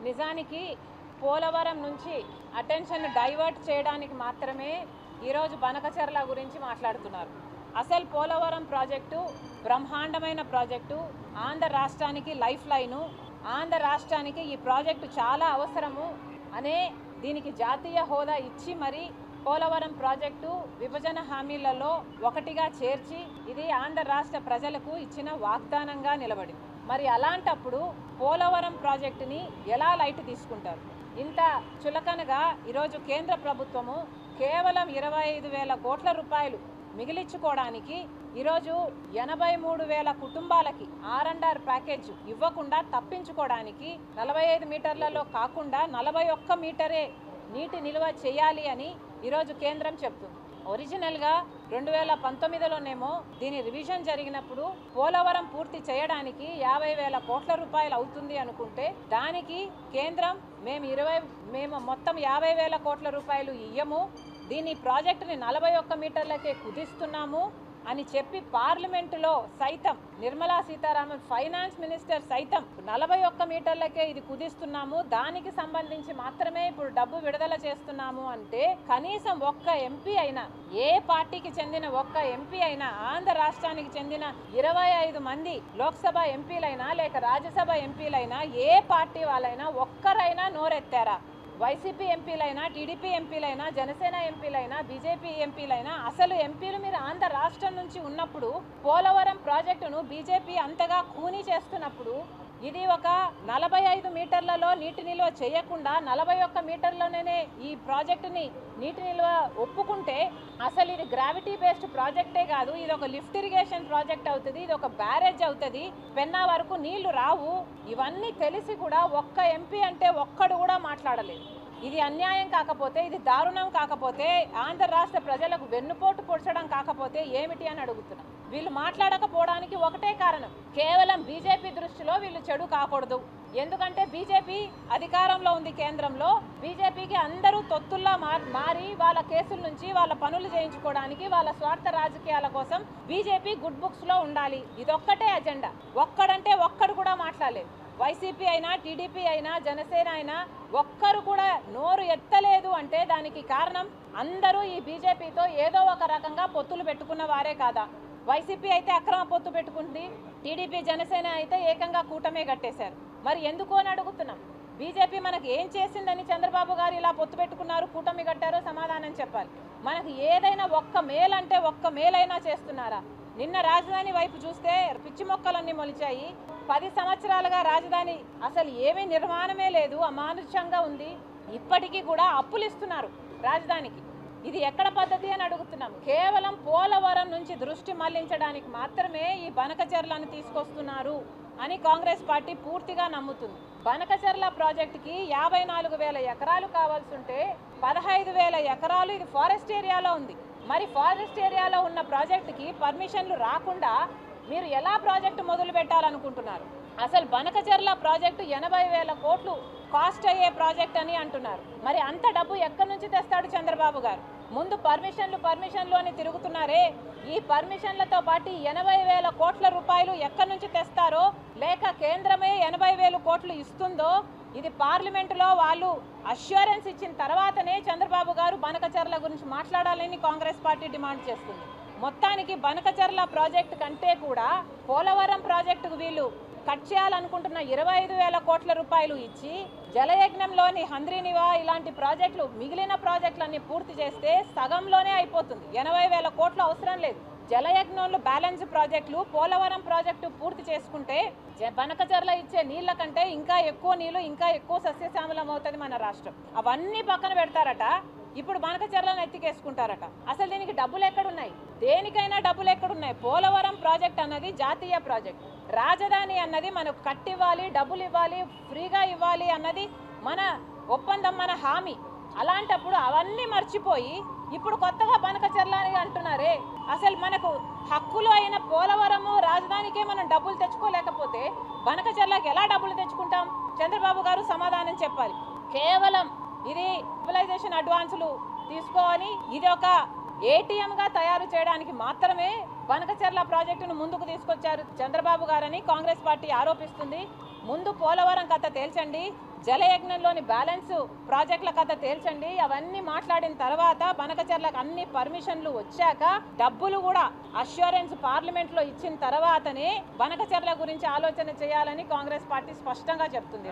నిజానికి పోలవరం నుంచి attention divert చేయడానికి మాత్రమే ఈరోజు బనకచెర్ల గురించి మాట్లాడుతున్నారు. అసలు పోలవరం ప్రాజెక్టు బ్రహ్మాండమైన ప్రాజెక్టు, ఆంధ్ర రాష్ట్రానికి లైఫ్ లైను, ఆంధ్ర రాష్ట్రానికి ఈ ప్రాజెక్టు చాలా అవసరము అనే దీనికి జాతీయ హోదా ఇచ్చి మరి పోలవరం ప్రాజెక్టు విభజన హామీలలో ఒకటిగా చేర్చి ఇది ఆంధ్ర రాష్ట్ర ప్రజలకు ఇచ్చిన వాగ్దానంగా నిలబడింది. మరి అలాంటప్పుడు పోలవరం ప్రాజెక్టుని ఎలా లైట్ తీసుకుంటారు? ఇంత చులకనగా ఈరోజు కేంద్ర ప్రభుత్వము కేవలం 25,000 కోట్ల రూపాయలు మిగిలించుకోవడానికి ఈరోజు 83,000 కుటుంబాలకి R&R ప్యాకేజ్ ఇవ్వకుండా తప్పించుకోవడానికి 45 మీటర్లలో కాకుండా 41 మీటరే నీటి నిల్వ చేయాలి అని ఈరోజు కేంద్రం చెప్తుంది. ఒరిజినల్గా 2019లోనేమో దీని రివిజన్ జరిగినప్పుడు పోలవరం పూర్తి చేయడానికి 50,000 కోట్ల రూపాయలు అవుతుంది అనుకుంటే దానికి కేంద్రం మేము మొత్తం 50,000 కోట్ల రూపాయలు ఇయ్యము, దీని ప్రాజెక్టుని 41 మీటర్లకే కుదిస్తున్నాము అని చెప్పి పార్లమెంటులో సైతం నిర్మలా సీతారామన్ ఫైనాన్స్ మినిస్టర్ సైతం 41 మీటర్లకే ఇది కుదిస్తున్నాము, దానికి సంబంధించి మాత్రమే ఇప్పుడు డబ్బు విడుదల చేస్తున్నాము అంటే కనీసం ఒక్క ఎంపీ అయినా, ఏ పార్టీకి చెందిన ఒక్క ఎంపీ అయినా, ఆంధ్ర రాష్ట్రానికి చెందిన 25 మంది లోక్సభ ఎంపీలైనా లేక రాజ్యసభ ఎంపీలైనా, ఏ పార్టీ వాళ్ళైనా ఒక్కరైనా నోరెత్తారా? వైసీపీ ఎంపీలైనా, టీడీపీ ఎంపీలైనా, జనసేన ఎంపీలైనా, బీజేపీ ఎంపీలైనా, అసలు ఎంపీలు మీరు ఆంధ్ర రాష్ట్రం నుంచి ఉన్నప్పుడు పోలవరం ప్రాజెక్టును బీజేపీ అంతగా ఖూనీ చేస్తున్నప్పుడు ఇది ఒక 45 మీటర్లలో నీటి నిల్వ చేయకుండా 41 మీటర్లలోనే ఈ ప్రాజెక్టుని నీటి నిల్వ ఒప్పుకుంటే అసలు ఇది గ్రావిటీ బేస్డ్ ప్రాజెక్టే కాదు, ఇది ఒక లిఫ్ట్ ఇరిగేషన్ ప్రాజెక్ట్ అవుతుంది, ఇది ఒక బ్యారేజ్ అవుతుంది, పెన్నా వరకు నీళ్లు రావు. ఇవన్నీ తెలిసి కూడా ఒక్క ఎంపీ అంటే ఒక్కడు కూడా మాట్లాడలేదు. ఇది అన్యాయం కాకపోతే, ఇది దారుణం కాకపోతే, ఆంధ్ర రాష్ట్ర ప్రజలకు వెన్నుపోటు పొడచడం కాకపోతే ఏమిటి అని అడుగుతున్నాం. వీళ్ళు మాట్లాడకపోవడానికి ఒకటే కారణం, కేవలం బీజేపీ దృష్టిలో వీళ్ళు చెడు కాకూడదు. ఎందుకంటే బీజేపీ అధికారంలో ఉంది కేంద్రంలో, బీజేపీకి అందరూ తొత్తుల్లా మారి వాళ్ళ కేసుల నుంచి వాళ్ళ పనులు చేయించుకోవడానికి, వాళ్ళ స్వార్థ రాజకీయాల కోసం బీజేపీ గుడ్ బుక్స్ లో ఉండాలి. ఇదొక్కటే అజెండా. ఒక్కడంటే ఒక్కడు కూడా మాట్లాడలేదు. వైసీపీ అయినా, టీడీపీ అయినా, జనసేన అయినా ఒక్కరు కూడా నోరు ఎత్తలేదు అంటే దానికి కారణం అందరూ ఈ బీజేపీతో ఏదో ఒక రకంగా పొత్తులు పెట్టుకున్న వారే కాదా? వైసీపీ అయితే అక్రమ పొత్తు పెట్టుకుంది, టీడీపీ జనసేన అయితే ఏకంగా కూటమే కట్టేశారు. మరి ఎందుకు అని అడుగుతున్నాం. బీజేపీ మనకు ఏం చేసిందని చంద్రబాబు గారు ఇలా పొత్తు పెట్టుకున్నారు, కూటమి కట్టారో సమాధానం చెప్పాలి. మనకు ఏదైనా ఒక్క మేలంటే ఒక్క మేలైనా చేస్తున్నారా? నిన్న రాజధాని వైపు చూస్తే పిచ్చి మొక్కలన్నీ మొలిచాయి. 10 సంవత్సరాలుగా రాజధాని అసలు ఏమీ నిర్మాణమే లేదు, అమానుషంగా ఉంది. ఇప్పటికీ కూడా అప్పులు ఇస్తున్నారు రాజధానికి. ఇది ఎక్కడ పద్ధతి అని అడుగుతున్నాం. కేవలం పోలవరం నుంచి దృష్టి మళ్లించడానికి మాత్రమే ఈ బనకచెర్లను తీసుకొస్తున్నారు అని కాంగ్రెస్ పార్టీ పూర్తిగా నమ్ముతుంది. బనకచెర్ల ప్రాజెక్టుకి 54,000 ఎకరాలు కావాల్సి ఉంటే 15,000 ఎకరాలు ఇది ఫారెస్ట్ ఏరియాలో ఉంది. మరి ఫారెస్ట్ ఏరియాలో ఉన్న ప్రాజెక్టుకి పర్మిషన్లు రాకుండా మీరు ఎలా ప్రాజెక్టు మొదలు పెట్టాలనుకుంటున్నారు? అసలు బనకచెర్ల ప్రాజెక్టు 80,000 కోట్లు కాస్ట్ అయ్యే ప్రాజెక్ట్ అని అంటున్నారు. మరి అంత డబ్బు ఎక్కడి నుంచి తెస్తాడు చంద్రబాబు గారు? ముందు పర్మిషన్లు అని తిరుగుతున్నారే, ఈ పర్మిషన్లతో పాటు 80,000 కోట్ల రూపాయలు ఎక్కడి నుంచి తెస్తారో, లేక కేంద్రమే 80,000 కోట్లు ఇస్తుందో, ఇది పార్లమెంటులో వాళ్ళు అష్యూరెన్స్ ఇచ్చిన తర్వాతనే చంద్రబాబు గారు బనకచెర్ల గురించి మాట్లాడాలని కాంగ్రెస్ పార్టీ డిమాండ్ చేస్తుంది. మొత్తానికి బనకచెర్ల ప్రాజెక్టు కంటే కూడా పోలవరం ప్రాజెక్టుకు వీళ్ళు కట్ చేయాలనుకుంటున్న 25,000 కోట్ల రూపాయలు ఇచ్చి జలయజ్ఞంలోని హంద్రీనివా ఇలాంటి ప్రాజెక్టులు, మిగిలిన ప్రాజెక్టులన్నీ పూర్తి చేస్తే సగంలోనే అయిపోతుంది. 80,000 కోట్లు అవసరం లేదు. జలయజ్ఞంలో బ్యాలెన్స్ ప్రాజెక్టులు, పోలవరం ప్రాజెక్టు పూర్తి చేసుకుంటే బనకచెర్ల ఇచ్చే నీళ్ల కంటే ఇంకా ఎక్కువ నీళ్లు, ఇంకా ఎక్కువ సస్యశ్యామలం అవుతుంది మన రాష్ట్రం. అవన్నీ పక్కన పెడతారట, ఇప్పుడు బనకచెర్లను ఎత్తికేసుకుంటారట. అసలు దీనికి డబ్బులు ఎక్కడున్నాయి? దేనికైనా డబ్బులు ఎక్కడున్నాయి? పోలవరం ప్రాజెక్ట్ అన్నది జాతీయ ప్రాజెక్ట్, రాజధాని అన్నది మనకు కట్టివ్వాలి, డబ్బులు ఇవ్వాలి, ఫ్రీగా ఇవ్వాలి అన్నది మన ఒప్పందం, మన హామీ. అలాంటప్పుడు అవన్నీ మర్చిపోయి ఇప్పుడు కొత్తగా బనకచెర్ల అని అంటున్నారే. అసలు మనకు హక్కులు అయిన పోలవరము రాజధానికే మనం డబ్బులు తెచ్చుకోలేకపోతే బనకచెర్లకి ఎలా డబ్బులు తెచ్చుకుంటాం? చంద్రబాబు గారు సమాధానం చెప్పాలి. కేవలం ఇది మొబిలైజేషన్ అడ్వాన్సులు తీసుకోవాలి, ఇది ఒక ఏటీఎంగా తయారు చేయడానికి మాత్రమే బనకచెర్ల ప్రాజెక్టును ముందుకు తీసుకొచ్చారు చంద్రబాబు గారని కాంగ్రెస్ పార్టీ ఆరోపిస్తుంది. ముందు పోలవరం కథ తేల్చండి, జలయజ్ఞంలోని బ్యాలెన్స్ ప్రాజెక్టుల కథ తేల్చండి. అవన్నీ మాట్లాడిన తర్వాత బనకచెర్లకు అన్ని పర్మిషన్లు వచ్చాక డబ్బులు కూడా అష్యూరెన్స్ పార్లమెంట్లో ఇచ్చిన తర్వాతనే బనకచెర్ల గురించి ఆలోచన చేయాలని కాంగ్రెస్ పార్టీ స్పష్టంగా చెప్తుంది.